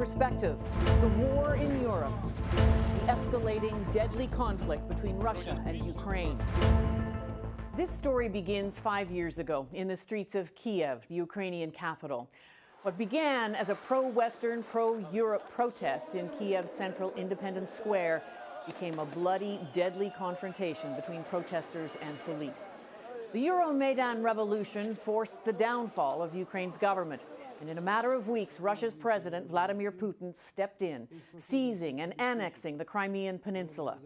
Perspective, the war in Europe, the escalating deadly conflict between Russia and Ukraine. This story begins 5 years ago in the streets of Kiev, the Ukrainian capital. What began as a pro-Western, pro-Europe protest in Kiev's central Independence Square became a bloody, deadly confrontation between protesters and police. The Euromaidan revolution forced the downfall of Ukraine's government. And in a matter of weeks, Russia's President Vladimir Putin stepped in, seizing and annexing the Crimean Peninsula.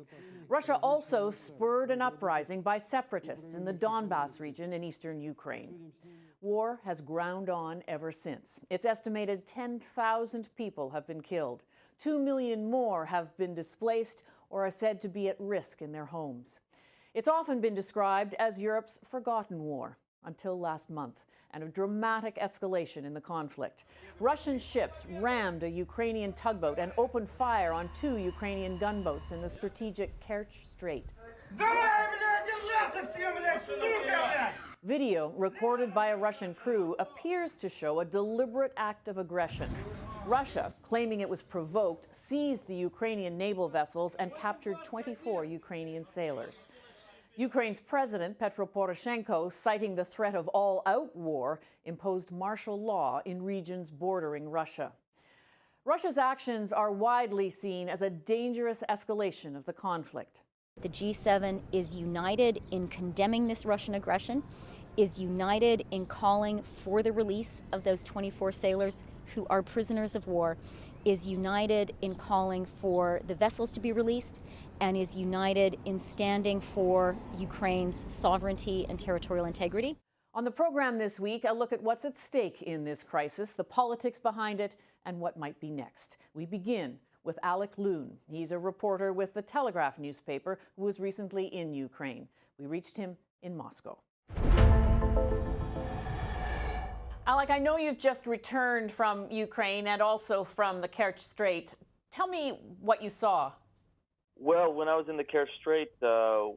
Russia also spurred an uprising by separatists in the Donbas region in eastern Ukraine. War has ground on ever since. It's estimated 10,000 people have been killed. 2 million more have been displaced or are said to be at risk in their homes. It's often been described as Europe's forgotten war, until last month, and a dramatic escalation in the conflict. Russian ships rammed a Ukrainian tugboat and opened fire on 2 Ukrainian gunboats in the strategic Kerch Strait. Video recorded by a Russian crew appears to show a deliberate act of aggression. Russia, claiming it was provoked, seized the Ukrainian naval vessels and captured 24 Ukrainian sailors. Ukraine's president, Petro Poroshenko, citing the threat of all-out war, imposed martial law in regions bordering Russia. Russia's actions are widely seen as a dangerous escalation of the conflict. The G7 is united in condemning this Russian aggression, is united in calling for the release of those 24 sailors who are prisoners of war, is united in calling for the vessels to be released, and is united in standing for Ukraine's sovereignty and territorial integrity. On the program this week, a look at what's at stake in this crisis, the politics behind it, and what might be next. We begin with Alec Luhn. He's a reporter with the Telegraph newspaper who was recently in Ukraine. We reached him in Moscow. Alec, I know you've just returned from Ukraine and also from the Kerch Strait. Tell me what you saw. Well, when I was in the Kerch Strait,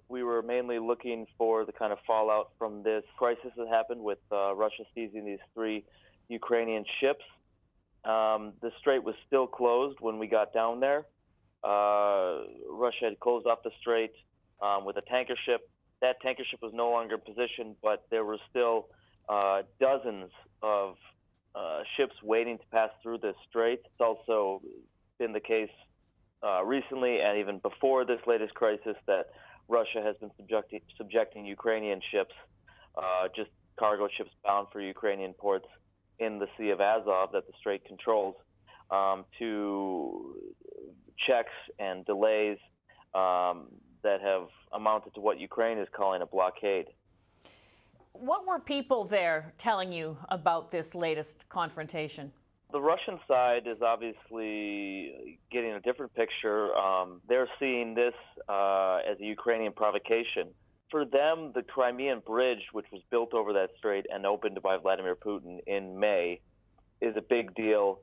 we were mainly looking for the kind of fallout from this crisis that happened with Russia seizing these 3 Ukrainian ships. The strait was still closed when we got down there. Russia had closed off the strait with a tanker ship. That tanker ship was no longer in position, but there were still dozens of ships waiting to pass through this strait. It's also been the case recently and even before this latest crisis that Russia has been subjecting Ukrainian ships, just cargo ships bound for Ukrainian ports in the Sea of Azov that the strait controls, to checks and delays that have amounted to what Ukraine is calling a blockade. What were people there telling you about this latest confrontation? The Russian side is obviously getting a different picture. They're seeing this as a Ukrainian provocation. For them, the Crimean Bridge, which was built over that strait and opened by Vladimir Putin in May, is a big deal.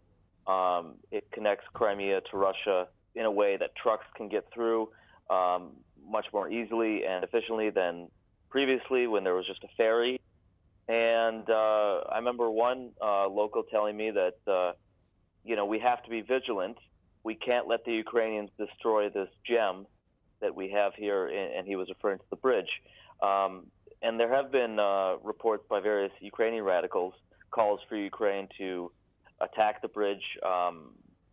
It connects Crimea to Russia in a way that trucks can get through much more easily and efficiently than previously when there was just a ferry. And I remember one local telling me that, we have to be vigilant. We can't let the Ukrainians destroy this gem that we have here, and he was referring to the bridge. And there have been reports by various Ukrainian radicals, calls for Ukraine to attack the bridge,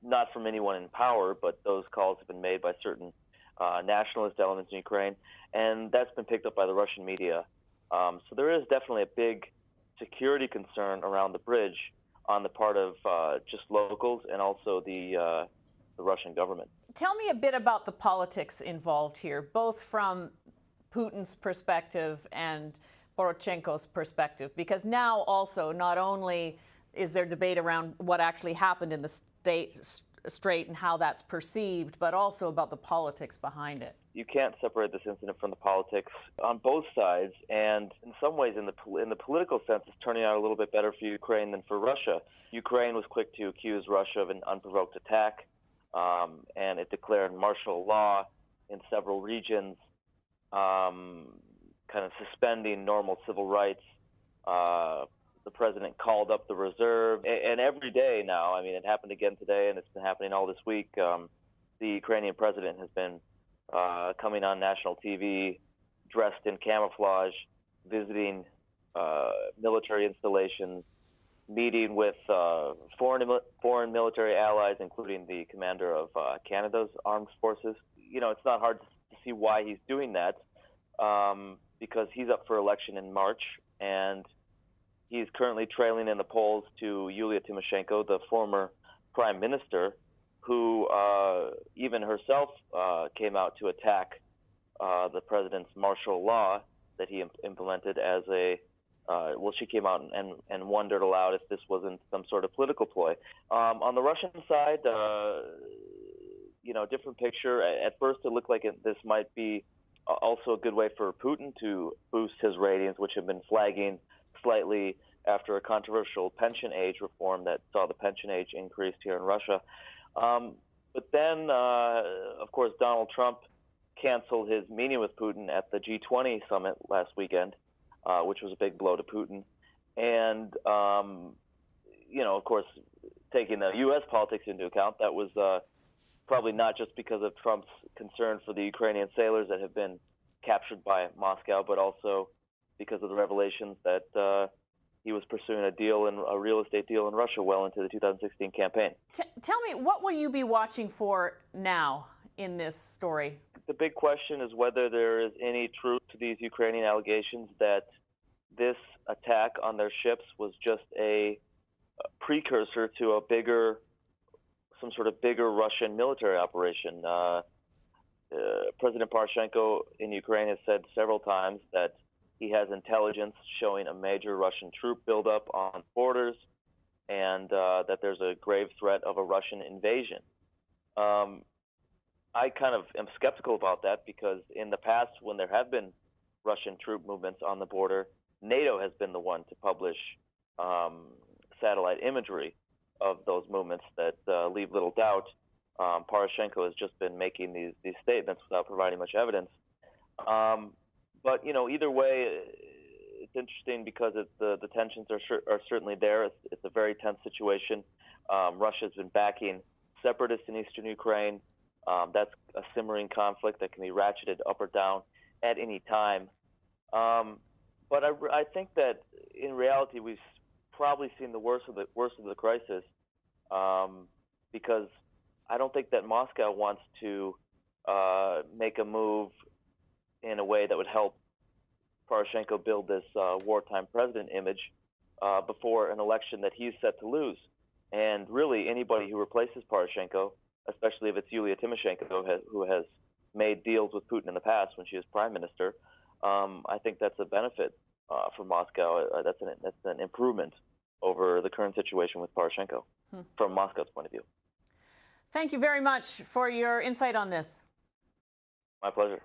not from anyone in power, but those calls have been made by certain nationalist elements in Ukraine, and that's been picked up by the Russian media. So there is definitely a big security concern around the bridge on the part of just locals and also the Russian government. Tell me a bit about the politics involved here, both from Putin's perspective and Poroshenko's perspective, because now also not only is there debate around what actually happened in the strait and how that's perceived, but also about the politics behind it. You can't separate this incident from the politics on both sides, and in some ways, in the political sense, it's turning out a little bit better for Ukraine than for Russia. Ukraine was quick to accuse Russia of an unprovoked attack, and it declared martial law in several regions, kind of suspending normal civil rights. the president called up the reserve, and every day now, I mean, it happened again today, and it's been happening all this week. The Ukrainian president has been coming on national TV dressed in camouflage, visiting military installations, meeting with foreign military allies, including the commander of Canada's armed forces. You know, it's not hard to see why he's doing that, because he's up for election in March, and he's currently trailing in the polls to Yulia Tymoshenko, the former prime minister, who even herself came out to attack the president's martial law that he implemented as a well, she came out and wondered aloud if this wasn't some sort of political ploy. On the Russian side, you know, different picture. At first, it looked like this might be also a good way for Putin to boost his ratings, which have been flagging slightly after a controversial pension age reform that saw the pension age increased here in Russia. But then, of course, Donald Trump canceled his meeting with Putin at the G20 summit last weekend, which was a big blow to Putin. And, you know, of course, taking the U.S. politics into account, that was probably not just because of Trump's concern for the Ukrainian sailors that have been captured by Moscow, but also because of the revelations that he was pursuing a real estate deal in Russia well into the 2016 campaign. Tell me, what will you be watching for now in this story? The big question is whether there is any truth to these Ukrainian allegations that this attack on their ships was just a precursor to some sort of bigger Russian military operation. President Poroshenko in Ukraine has said several times that he has intelligence showing a major Russian troop buildup on borders, and that there's a grave threat of a Russian invasion. I kind of am skeptical about that because in the past, when there have been Russian troop movements on the border, NATO has been the one to publish satellite imagery of those movements that leave little doubt. Poroshenko has just been making these statements without providing much evidence. But, you know, either way, it's interesting because the tensions are certainly there. It's a very tense situation. Russia's been backing separatists in eastern Ukraine. That's a simmering conflict that can be ratcheted up or down at any time. But I think that in reality, we've probably seen the worst of the crisis, because I don't think that Moscow wants to make a move in a way that would help Poroshenko build this wartime president image before an election that he's set to lose. And really, anybody who replaces Poroshenko, especially if it's Yulia Tymoshenko, who has made deals with Putin in the past when she was prime minister, I think that's a benefit for Moscow. That's an improvement over the current situation with Poroshenko from Moscow's point of view. Thank you very much for your insight on this. My pleasure.